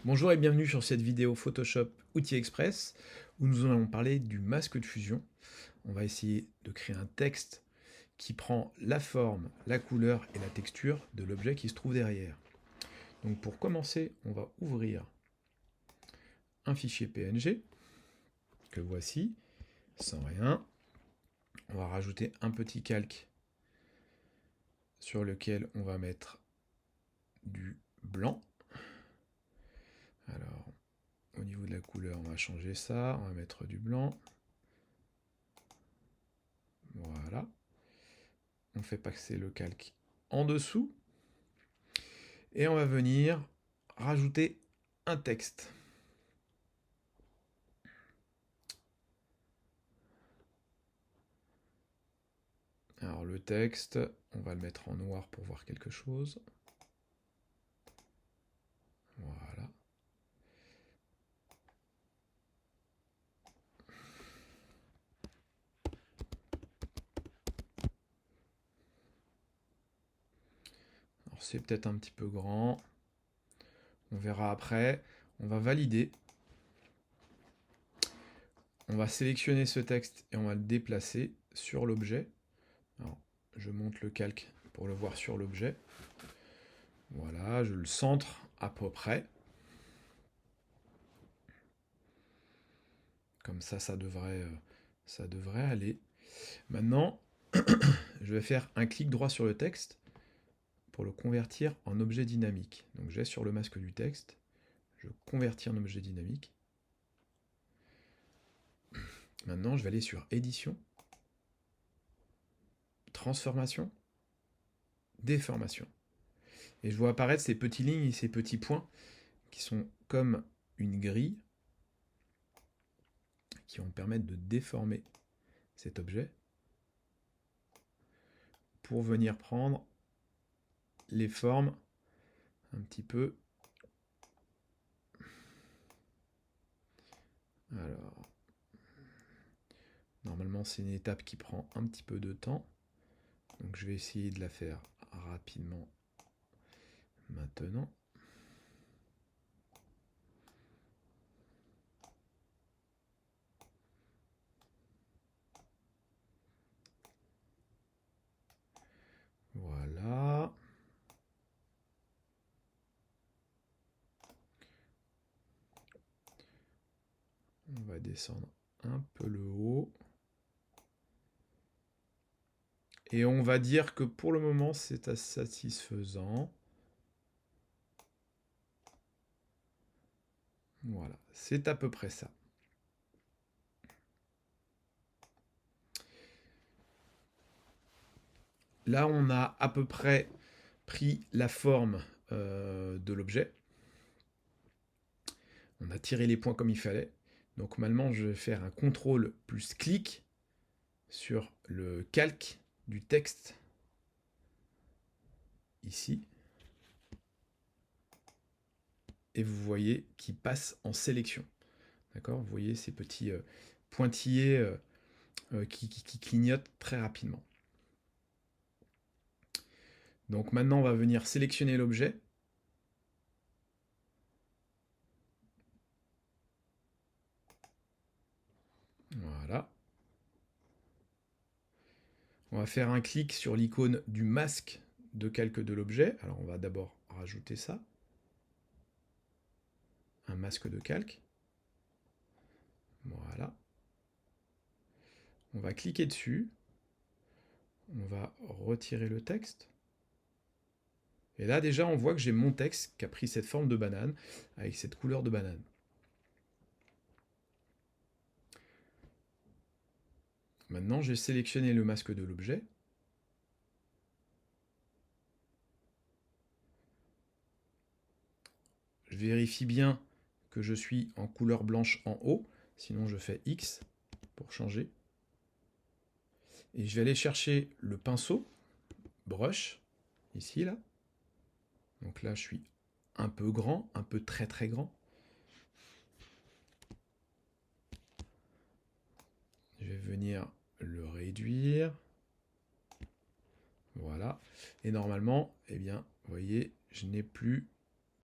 Bonjour et bienvenue sur cette vidéo Photoshop Outils Express où nous allons parler du masque de fusion. On va essayer de créer un texte qui prend la forme, la couleur et la texture de l'objet qui se trouve derrière. Donc pour commencer, on va ouvrir un fichier PNG que voici, sans rien. On va rajouter un petit calque sur lequel on va mettre du blanc. Alors, au niveau de la couleur, on va changer ça, on va mettre du blanc. Voilà. On fait passer le calque en dessous. Et on va venir rajouter un texte. Alors le texte, on va le mettre en noir pour voir quelque chose. Voilà. Alors c'est peut-être un petit peu grand. On verra après. On va valider. On va sélectionner ce texte et on va le déplacer sur l'objet. Alors, je monte le calque pour le voir sur l'objet. Voilà, je le centre à peu près. Comme ça devrait aller. Maintenant, je vais faire un clic droit sur le texte pour le convertir en objet dynamique. Donc j'ai sur le masque du texte, je convertis en objet dynamique. Maintenant, je vais aller sur Édition, Transformation, Déformation. Et je vois apparaître ces petites lignes et ces petits points qui sont comme une grille qui vont me permettre de déformer cet objet pour venir prendre les formes un petit peu. Alors, normalement, c'est une étape qui prend un petit peu de temps. Donc je vais essayer de la faire rapidement maintenant. Voilà. On va descendre un peu le haut. Et on va dire que pour le moment, c'est satisfaisant. Voilà, c'est à peu près ça. Là, on a à peu près pris la forme de l'objet. On a tiré les points comme il fallait. Donc maintenant, je vais faire un CTRL plus clic sur le calque du texte ici. Et vous voyez qu'il passe en sélection. D'accord? Vous voyez ces petits pointillés qui clignotent très rapidement. Donc maintenant, on va venir sélectionner l'objet. Voilà. On va faire un clic sur l'icône du masque de calque de l'objet. Alors on va d'abord rajouter ça. Un masque de calque. Voilà. On va cliquer dessus. On va retirer le texte. Et là déjà on voit que j'ai mon texte qui a pris cette forme de banane avec cette couleur de banane. Maintenant j'ai sélectionné le masque de l'objet. Je vérifie bien que je suis en couleur blanche en haut, sinon je fais X pour changer. Et je vais aller chercher le pinceau, brush, ici là. Donc là je suis un peu grand, un peu très très grand. Je vais venir le réduire. Voilà. Et normalement, eh bien, vous voyez, je n'ai plus